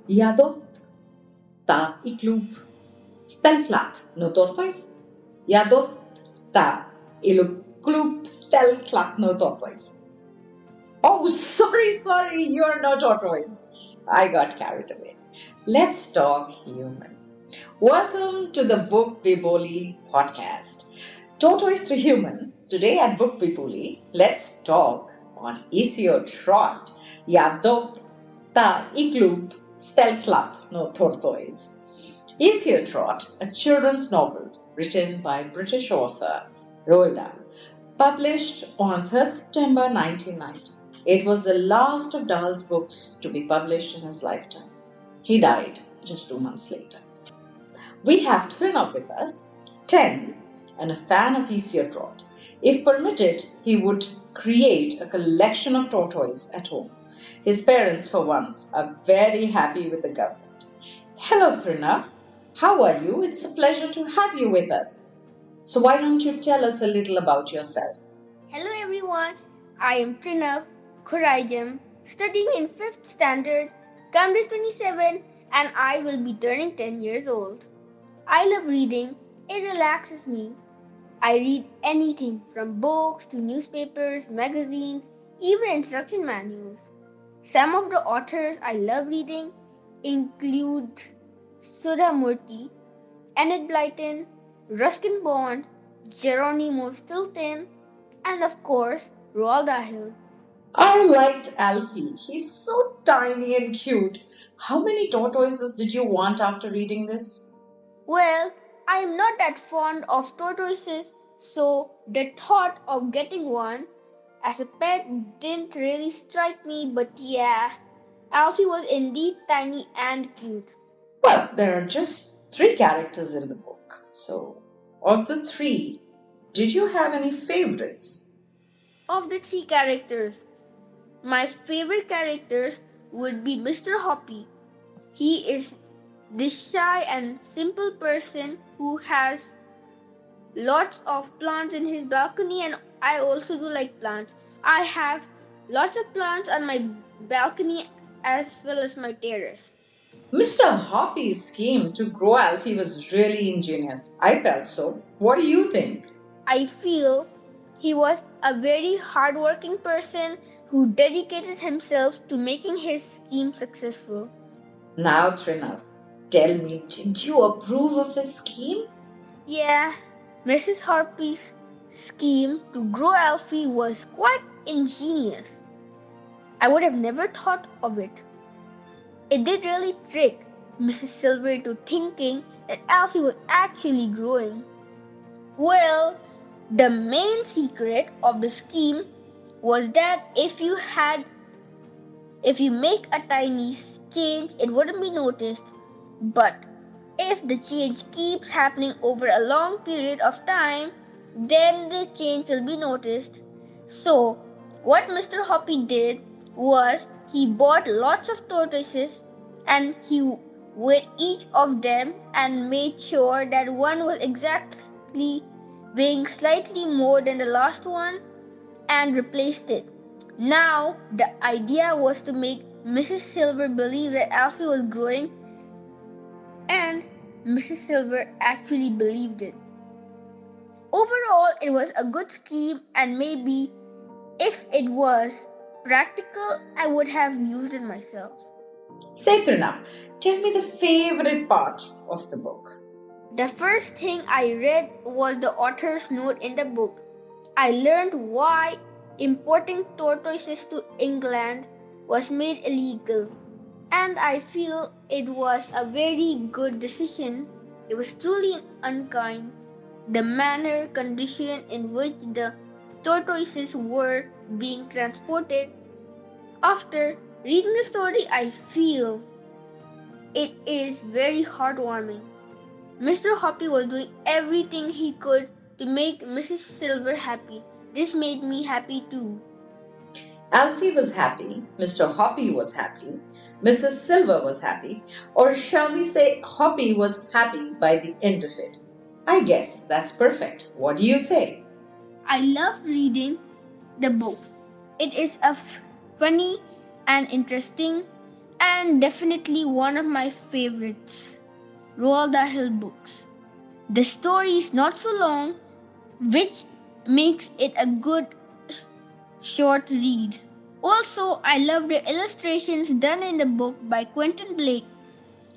Jadot ta i klub stelklat no tortoise. Jadot ta ilu klub stelklat no tortoise. Oh, sorry, you're no tortoise. I got carried away. Let's talk human. Welcome to the Bookbibuli podcast. Tortoise to human. Today at Bookbibuli, let's talk on Esio Trot. Jadot ta iklub stelklat no tortoise. Esio Trot, a children's novel written by British author Roald Dahl, published on 3rd September 1990. It was the last of Dahl's books to be published in his lifetime. He died just 2 months later. We have Trinav with us, 10, and a fan of Esio Trot. If permitted, he would create a collection of tortoises at home. His parents, for once, are very happy with the government. Hello, Trinav. How are you? It's a pleasure to have you with us. So why don't you tell us a little about yourself? Hello everyone, I am Trinav Khurajam, studying in 5th standard, Cambridge 27, and I will be turning 10 years old. I love reading, it relaxes me. I read anything from books to newspapers, magazines, even instruction manuals. Some of the authors I love reading include Sudha Murthy, Enid Blyton, Ruskin Bond, Geronimo Stilton, and of course, Roald Dahl. I liked Alfie. He's so tiny and cute. How many tortoises did you want after reading this? Well, I am not that fond of tortoises, so the thought of getting one as a pet didn't really strike me, but yeah, Alfie was indeed tiny and cute. Well, there are just 3 characters in the book. So, of the 3, did you have any favorites? Of the 3 characters, my favorite characters would be Mr. Hoppy. He is this shy and simple person who has lots of plants in his balcony, and I also do like plants. I have lots of plants on my balcony as well as my terrace. Mr. Hoppy's scheme to grow Alfie was really ingenious. I felt so. What do you think? I feel he was a very hardworking person who dedicated himself to making his scheme successful. Now, Trinav, tell me, did you approve of his scheme? Yeah, Mrs. Harpy's scheme to grow Alfie was quite ingenious. I would have never thought of it. It did really trick Mrs. Silver into thinking that Alfie was actually growing. Well, the main secret of the scheme was that if you make a tiny change, it wouldn't be noticed. But if the change keeps happening over a long period of time, then the change will be noticed. So, what Mr. Hoppy did was he bought lots of tortoises and he weighed each of them and made sure that one was exactly weighing slightly more than the last one and replaced it. Now, the idea was to make Mrs. Silver believe that Alfie was growing, and Mrs. Silver actually believed it. Overall, it was a good scheme, and maybe if it was practical, I would have used it myself. Say, Trinav, tell me the favorite part of the book. The first thing I read was the author's note in the book. I learned why importing tortoises to England was made illegal, and I feel it was a very good decision. It was truly unkind. The manner, condition in which the tortoises were being transported. After reading the story, I feel it is very heartwarming. Mr. Hoppy was doing everything he could to make Mrs. Silver happy. This made me happy too. Alfie was happy, Mr. Hoppy was happy, Mrs. Silver was happy, or shall we say Hoppy was happy by the end of it. I guess that's perfect. What do you say? I love reading the book. It is funny and interesting, And definitely one of my favorites, Roald Dahl books. The story is not so long, which makes it a good short read. Also, I love the illustrations done in the book by Quentin Blake.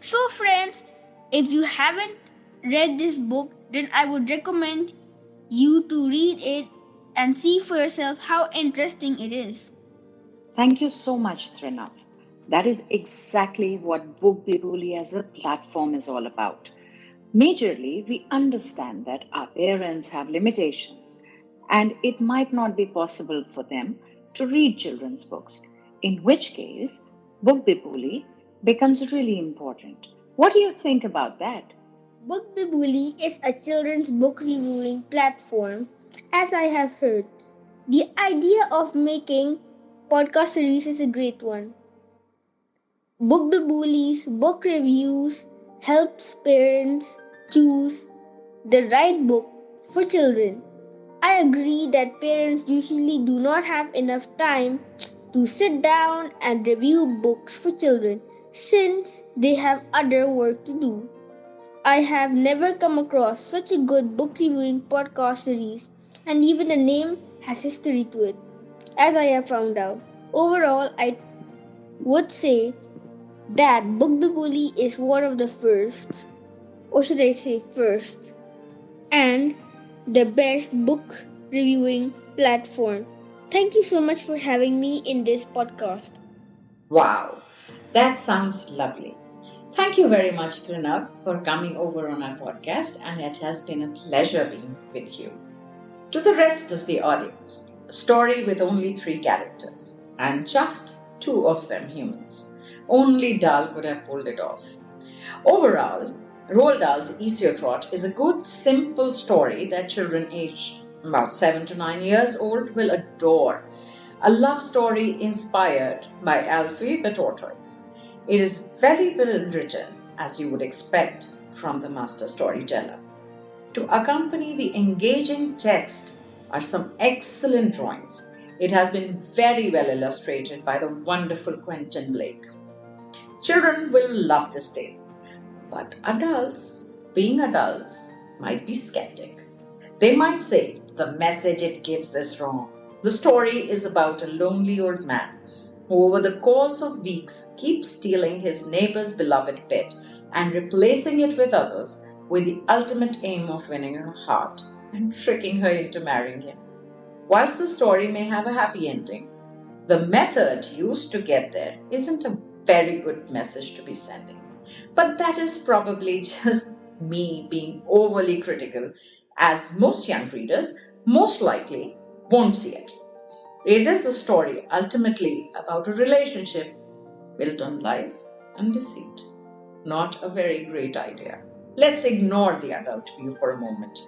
So, friends, if you haven't read this book, then I would recommend you to read it and see for yourself how interesting it is. Thank you so much, Trinav. That is exactly what Bookbibuli as a platform is all about. Majorly, we understand that our parents have limitations and it might not be possible for them to read children's books, in which case, Bookbibuli becomes really important. What do you think about that? Bookbibuli is a children's book reviewing platform, as I have heard. The idea of making podcast series is a great one. Bookbibuli's book reviews helps parents choose the right book for children. I agree that parents usually do not have enough time to sit down and review books for children since they have other work to do. I have never come across such a good book reviewing podcast series, and even the name has history to it, as I have found out. Overall, I would say that Bookbibuli is one of the first, or should I say first, and the best book reviewing platform. Thank you so much for having me in this podcast. Wow, that sounds lovely. Thank you very much, Trinav, for coming over on our podcast, and it has been a pleasure being with you. To the rest of the audience, a story with only 3 characters, and just 2 of them humans. Only Dahl could have pulled it off. Overall, Roald Dahl's Esio Trot is a good, simple story that children aged about 7 to 9 years old will adore. A love story inspired by Alfie the tortoise. It is very well written, as you would expect from the master storyteller. To accompany the engaging text are some excellent drawings. It has been very well illustrated by the wonderful Quentin Blake. Children will love this tale, but adults, being adults, might be skeptic. They might say the message it gives is wrong. The story is about a lonely old man who, over the course of weeks, keeps stealing his neighbor's beloved pet and replacing it with others with the ultimate aim of winning her heart and tricking her into marrying him. Whilst the story may have a happy ending, the method used to get there isn't a very good message to be sending. But that is probably just me being overly critical, as most young readers most likely won't see it. It is a story ultimately about a relationship built on lies and deceit. Not a very great idea. Let's ignore the adult view for a moment.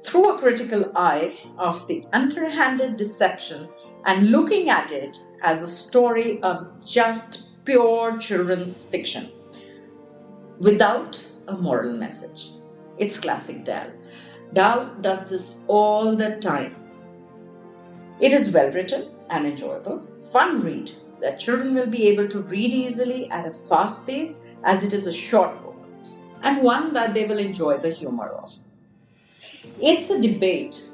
Through a critical eye of the underhanded deception and looking at it as a story of just pure children's fiction without a moral message. It's classic Dahl. Dahl does this all the time. It is well written and enjoyable, fun read that children will be able to read easily at a fast pace as it is a short book, and one that they will enjoy the humor of. It's a debate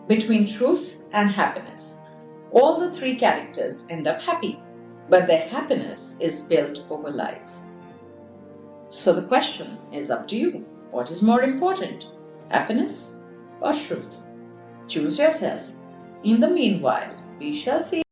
between truth and happiness. All the 3 characters end up happy, but their happiness is built over lies. So the question is up to you. What is more important, happiness or truth? Choose yourself. In the meanwhile, we shall see